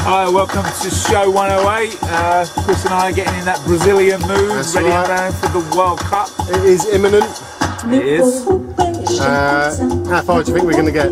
Hi, welcome to show 108. Chris and I are getting in that Brazilian mood, That's ready right. and round for the World Cup. It is imminent. It is. How far do you think we're going to get?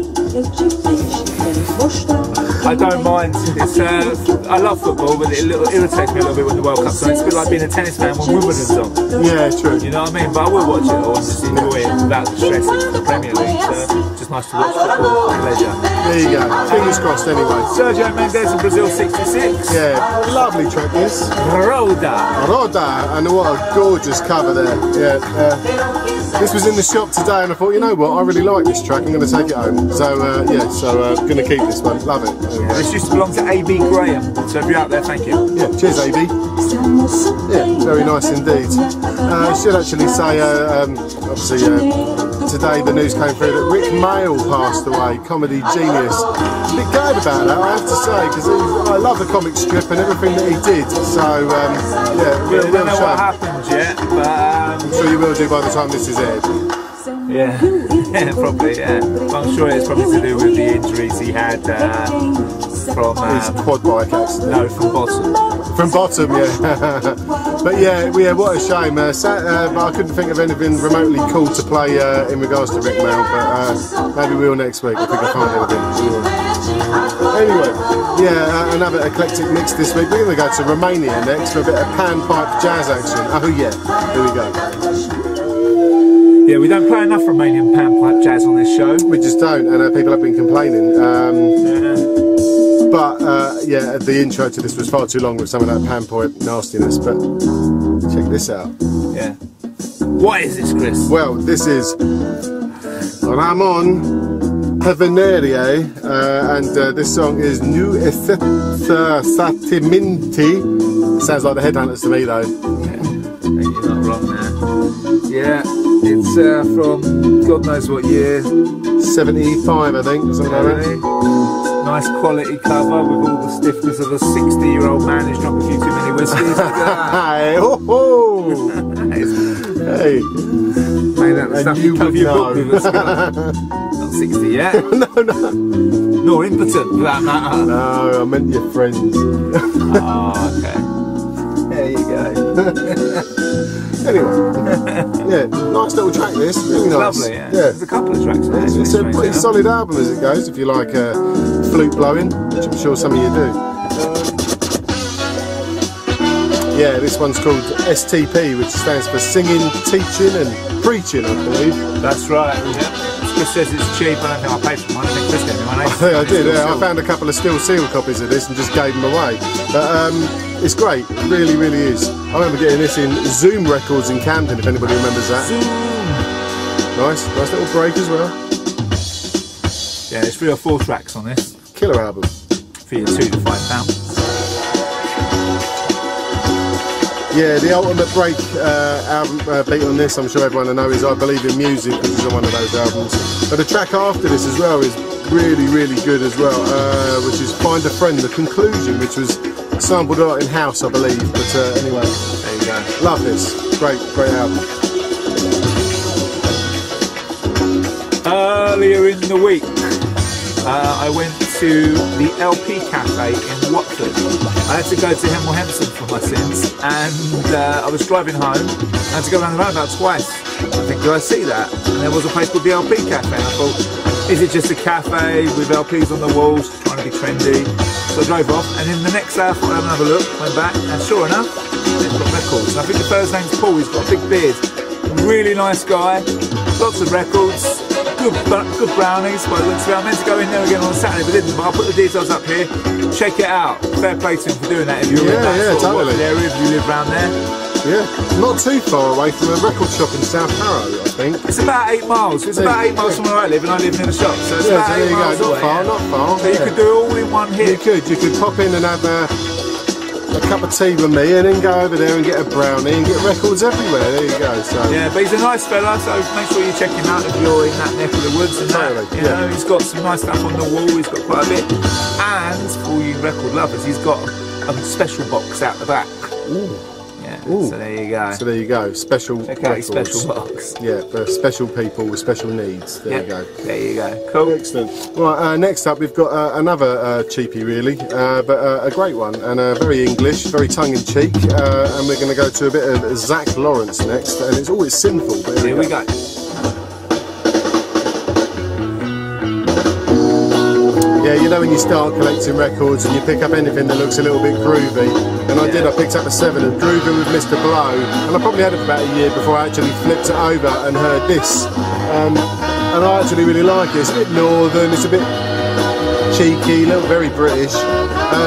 I don't mind. It's I love football, but it irritates me a little bit with the World Cup. So it's a bit like being a tennis fan when Wimbledon's on. Yeah, true. You know what I mean? But I will watch it all and just enjoy it without the stress of the Premier League. So just nice to watch football for pleasure. There you go. Fingers crossed anyway. Sergio Mendes in Brazil 66. Yeah, lovely track this. Roda. Roda, and what a gorgeous cover there. Yeah. This was in the shop today and I thought, you know what, I really like this track, I'm going to take it home. So yeah, I'm going to keep this one, love it. Yeah, this used to belong to A.B. Graham, so if you're out there, thank you. Yeah, cheers A.B. Yeah, very nice indeed. I should actually say, obviously today the news came through that Rick Mail passed away, comedy genius. A bit gutted about that, I have to say, because I love the comic strip and everything that he did. So yeah, I don't know what happened yet, but I'm sure you will do by the time this is aired. Yeah, yeah, probably, yeah. But I'm sure it's probably to do with the injuries he had from... his quad bike accident. No, from bottom. From bottom, yeah. But yeah, what a shame. But I couldn't think of anything remotely cool to play in regards to Rick Mail, but maybe we will next week if we can find anything. Anyway, yeah, another eclectic mix this week. We're going to go to Romania next for a bit of Panpipe Jazz action. Oh yeah, here we go. Yeah, we don't play enough Romanian Panpipe Jazz on this show. We just don't, and people have been complaining. But yeah, the intro to this was far too long with some of that panpipe nastiness, but check this out. Yeah. What is this, Chris? Well, this is Ramon Pevenerie, and this song is Nu Satimenti. Sounds like the Headhunters to me though. Yeah, you're not wrong there. Yeah, it's from God knows what year. 75, I think, something like that. Nice quality cover with all the stiffness of a 60-year-old man who's drunk a few too many whiskies. Hey, ho, ho. Hey. Made that the stuff you cover your book with a Not 60 yet. No. Nor impotent for that matter. No, I meant your friends. Oh, okay. There you go. Anyway, yeah, nice little track this, really nice. Lovely, yeah. There's a couple of tracks there. It's a pretty solid album as it goes, if you like flute blowing, which I'm sure some of you do. Yeah, this one's called STP, which stands for Singing, Teaching and Preaching, I believe. That's right, yeah. Chris says it's cheap, I don't think I paid for mine. I think Chris gave me mine. I think I did, yeah. I found a couple of still sealed copies of this and just gave them away. But it's great, it really, really is. I remember getting this in Zoom Records in Camden, if anybody remembers that. Zoom! Nice little break as well. Yeah, there's 3 or 4 tracks on this. Killer album. For your £2 to £5. Yeah, the ultimate break album beat on this, I'm sure everyone will know, is I Believe in Music, which is on one of those albums. But the track after this as well is really, really good as well, which is Find a Friend, The Conclusion, which was sampled a lot in house, I believe. But anyway, there you go. Love this. Great album. Earlier in the week, I went to the LP Cafe in Watford. I had to go to Hemel Hempstead for my sins, and I was driving home. I had to go around the roundabout twice. I think, did I see that? And there was a place called the LP Cafe, and I thought, is it just a cafe with LPs on the walls, trying to be trendy? So I drove off, and in the next hour I thought I'd have another look, went back, and sure enough, they've got records. And I think the fellow's name's Paul, he's got a big beard. Really nice guy, lots of records. Good brownies, by the looks of it. I meant to go in there again on Saturday, but didn't. But I'll put the details up here. Check it out. Fair play to him for doing that. If you're in that sort of area, if you live around there. Yeah, not too far away from a record shop in South Harrow, I think. It's about 8 miles. It's about 8 miles from where I live, and I live near the shop. So it's about 8 miles away. Not far. So you could do it all in one hit. You could pop in and have a cup of tea with me, and then go over there and get a brownie and get records everywhere. There you go. So yeah, but he's a nice fella, so make sure you check him out if you're in that neck of the woods. And totally, you know, he's got some nice stuff on the wall. He's got quite a bit, and for all you record lovers, he's got a special box out the back. Ooh. Yeah, Ooh. So there you go. So there you go. Special Okay, records. special box. Yeah, for special people with special needs. There you go. There you go. Cool. Excellent. Right, next up we've got another cheapie really, but a great one, and very English, very tongue-in-cheek, and we're going to go to a bit of Zach Lawrence next, and it's always sinful. But Here we go. Yeah, you know when you start collecting records and you pick up anything that looks a little bit groovy, and I did, I picked up a 7 of Grooving with Mr. Blow, and I probably had it for about a year before I actually flipped it over and heard this. And I actually really like it. It's a bit northern, it's a bit cheeky, a little very British,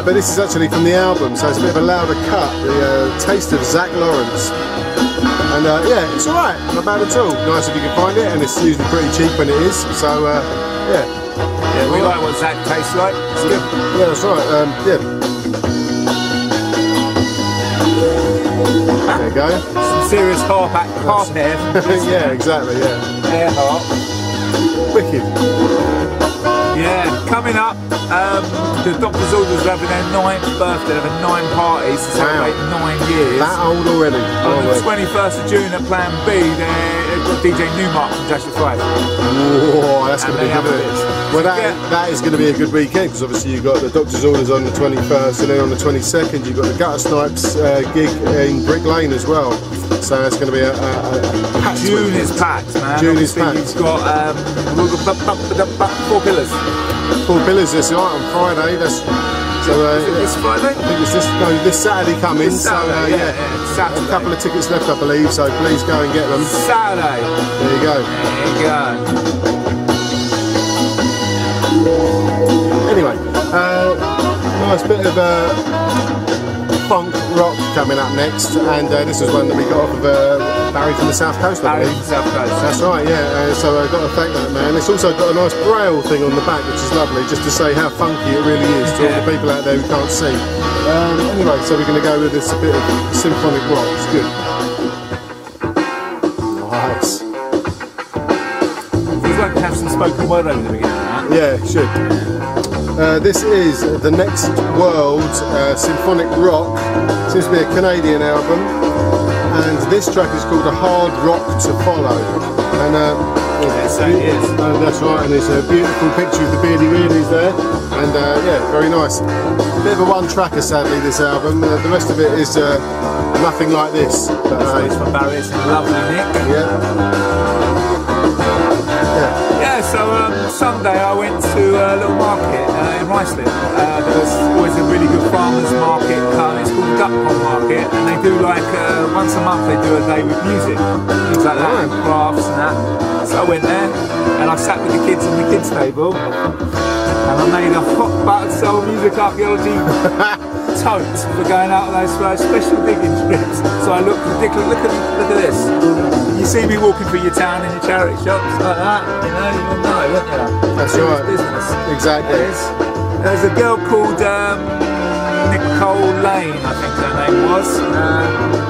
but this is actually from the album, so it's a bit of a louder cut, the Taste of Zach Lawrence. And yeah, it's alright, not bad at all. Nice if you can find it, and it's usually pretty cheap when it is, so yeah. Yeah, we like what Zach tastes like. It's good. Yeah, that's right. Yeah. There you go. Some serious harp hair. Yeah, exactly. Yeah. Hair harp. Wicked. Yeah, coming up, the Doctor's Orders are having their 9th birthday. They have 9 parties to celebrate 9 years. That old already. On the 21st of June at Plan B, they've got DJ Newmark from Jazz 5. Whoa, that's going to be good. Well, that is going to be a good weekend, because obviously you've got the Doctor's Orders on the 21st, and then on the 22nd you've got the Gutter Snipes gig in Brick Lane as well. So it's going to be a packed June weekend. is packed, man. June is packed. You've got 4 Pillars. 4 Pillars this night on Friday. That's so. This Friday? I think it's this Saturday coming. This Saturday, so yeah, Saturday. a couple of tickets left, I believe. So please go and get them. Saturday. There you go. There you go. Anyway, nice bit of funk rock coming up next, and this is one that we got off of Barry from the South Coast, I Barry believe. from the South Coast. That's right, yeah. So I've got to thank that man. It's also got a nice braille thing on the back, which is lovely, just to say how funky it really is to all the people out there who can't see. Anyway, so we're going to go with this bit of symphonic rock. It's good. Nice. Feels like to have some spoken word over the beginning of that. Yeah, it should. This is The Next World Symphonic Rock. Seems to be a Canadian album, and this track is called A Hard Rock to Follow. And That's right, and there's a beautiful picture of the Beardy Wheelies there, and yeah, very nice. Bit of a one-tracker, sadly, this album. The rest of it is nothing like this. But, it's for Barry, it's lovely, Nick. Yeah. Yeah, so Sunday I went to a little market in Riceland. There's always a really good farmers market. It's called the Duck Pond Market, and they do like once a month they do a day with music, things like that, and crafts and that. So I went there and I sat with the kids on the kids table, and I made a hot buttered soul music archaeology tote for going out on those special digging trips. So I looked ridiculous. Look at this. You see me walking through your town in your charity shops like that, you know, you will know, won't you? That's right. Business. Exactly. There's a girl called Nicole Lane, I think her name was.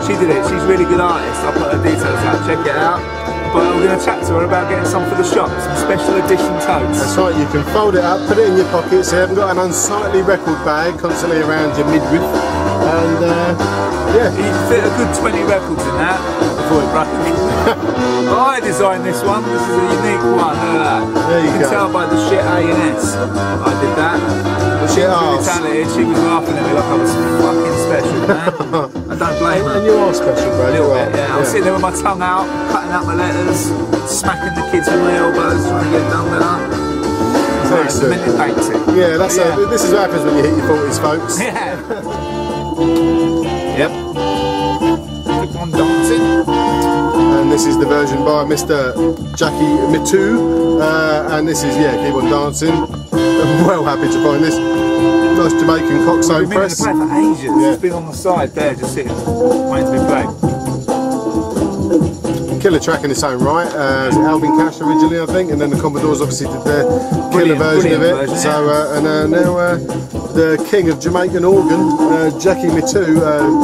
She did it. She's a really good artist. I'll put her details out. Check it out. But we're going to chat to her about getting some for the shop, some special edition totes. That's right, you can fold it up, put it in your pocket so you haven't got an unsightly record bag constantly around your midriff. And yeah. You can fit a good 20 records in that before it broke. I designed this one. This is a unique one. Look at that. There you can go. tell by the shit A and S. I did that. But she was really talented. She was laughing at me like I was fucking special, man. I don't blame her. And you are special, bro. A little bit, yeah. I was sitting there with my tongue out, cutting out my letters, smacking the kids with my elbows, trying to get it done better. Yeah, that's this is what happens when you hit your 40s, folks. Yeah. Yep. Keep on dancing. And this is the version by Mr. Jackie Mitu, and this is Keep On Dancing. I'm well happy to find this. Nice Jamaican coxswain press. We've been in the play for ages. Yeah. It's been on the side there, just sitting, waiting to be played. Killer track in its own right. Alvin Cash originally, I think, and then the Commodores obviously did their killer version of it. Version, so now the king of Jamaican organ, Jackie Mitu,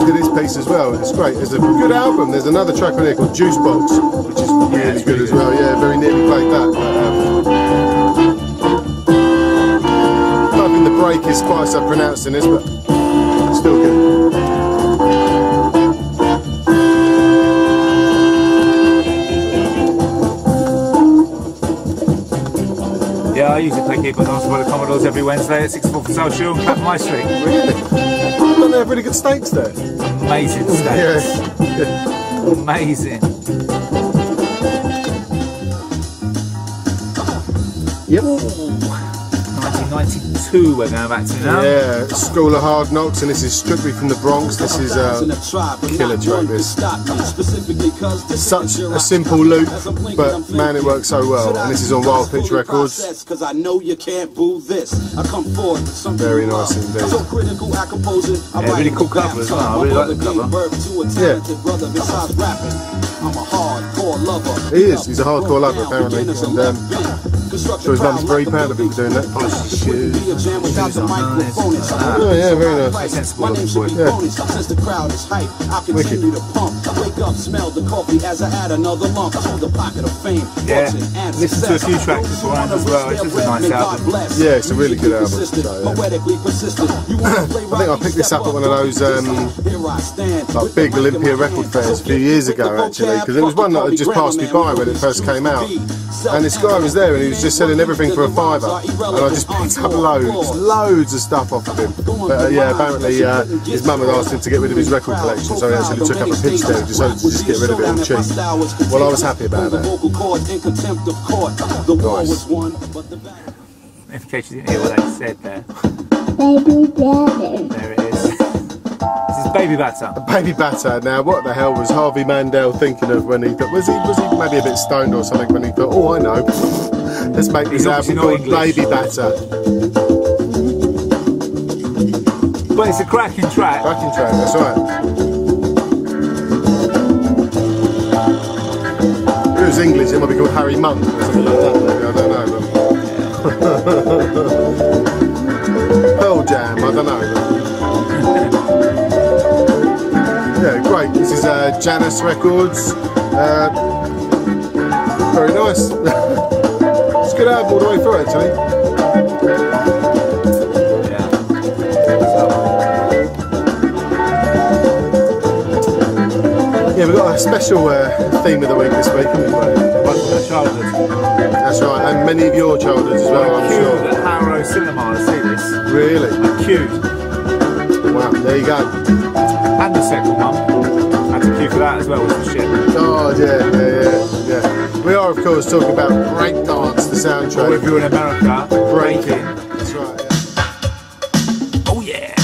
did his piece as well. It's great. It's a good album. There's another track on here called Juice Box, which is really good as well. Yeah, very nearly played that. I don't think the break is quite so pronounced in this, but still good. usually play keyboard on by the Commodores every Wednesday at 6 for Social and Clapham High Street. Really? Don't they have really good steaks there? Amazing steaks. Yeah. Amazing. Yep. 1992 we're going back to now. Yeah, School of Hard Knocks, and this is strictly from the Bronx. This is a killer track, this. Such a simple loop, but man, it works so well. And this is on Wild Pitch Records. Very nice indeed. Yeah, really cool cover as well. I really like the cover. Yeah. He is, he's a hardcore lover apparently. And sure his mum's very proud of him for doing that. Oh yeah, very nice. Very sensible looking boy. Yeah. Wicked. Yeah, listen to a few tracks beforehand as well. It's just a nice album. Yeah, it's a really good album. So, yeah. I think I picked this up at one of those like big Olympia record fairs a few years ago actually, because it was one that had just passed me by when it first came out. And this guy was there and he was just selling everything for £5, and I just picked up loads of stuff off of him. But yeah, apparently his mum had asked him to get rid of his record collection, so he actually took up a pitch there and decided to just get rid of it all cheap. Well, I was happy about that. Nice. In case you didn't hear what I said there. Baby batter. There it is. This is Baby Batter. Baby Batter. Now, what the hell was Harvey Mandel thinking of when he thought? Was he maybe a bit stoned or something when he thought, oh, I know, let's make this album called Baby Batter. But it's a cracking track. Cracking track, that's right. If it was English, it might be called Harry Monk or something like that. Maybe. I don't know. Pearl Jam, I don't know. Yeah, great. This is Janus Records. Very nice. It's a good album all the way through, actually. Yeah, we've got a special theme of the week this week, haven't we? Childhood. That's right, and many of your childhoods as well, I'm sure. At Harrow Cinema to see this. Really? Queued. Wow, there you go. And the second one. I had to queue for that as well, which was shit. Oh, yeah. We are, of course, talking about Breakdance, the soundtrack. Or if you're in America, Breaking. That's right, yeah. Oh, yeah.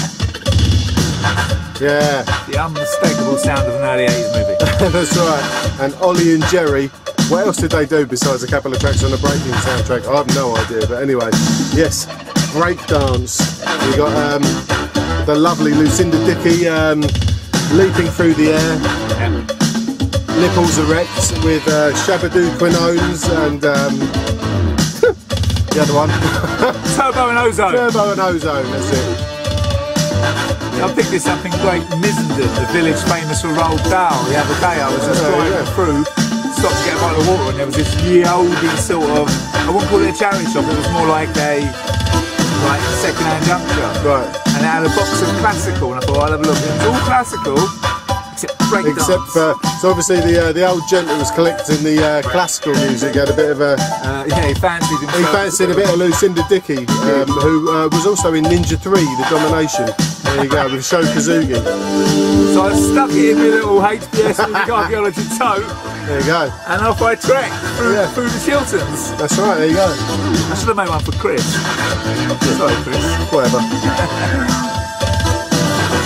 Yeah. The unmistakable sound of an early 80s movie. That's right. And Ollie and Jerry. What else did they do besides a couple of tracks on the Breaking soundtrack? I have no idea, but anyway, yes, Breakdance. We got the lovely Lucinda Dickey leaping through the air, nipples erect with Shabadoo Quinones and the other one. Turbo and Ozone. Turbo and Ozone, that's it. I picked this up in Great Missenden, the village famous for Roald Dahl. The other day I was just driving through, stopped to get a bottle of water, and there was this ye olde sort of, I wouldn't call it a charity shop, it was more like a second-hand junk shop. Right. And it had a box of classical, and I thought, I'll have a look. It was all classical, except breakdance. Except for, so obviously the old gent who was collecting the classical music had a bit of a... yeah, he fancied himself. He fancied a bit of Lucinda Dickey, who was also in Ninja 3, The Domination. There you go, with Sho Kazugi. So I stuck it in my little HBS Music Archaeology tote. There you go. And off I trekked through the Chilterns. That's right, there you go. I should have made one for Chris. Sorry, Chris. Whatever.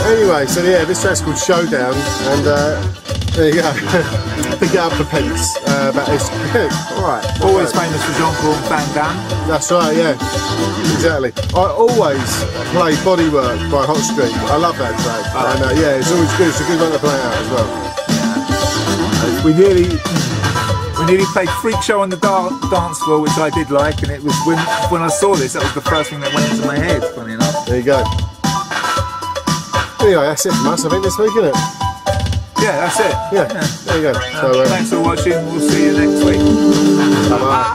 Anyway, so yeah, this track's called Showdown, and there you go. Pick it up for pence. But it's alright. Always famous for Jean-Paul Van Damme. That's right, yeah. Exactly. I always play Bodywork by Hot Streak. I love that track. And yeah, it's always good. It's a good one to play out as well. We nearly played Freak Show on the dance floor, which I did like, and it was when I saw this, that was the first thing that went into my head, funny enough. There you go. Anyway, that's it from us, I think, this week, isn't it? Yeah, that's it. Yeah. There you go. So, thanks for watching. We'll see you next week. Bye-bye.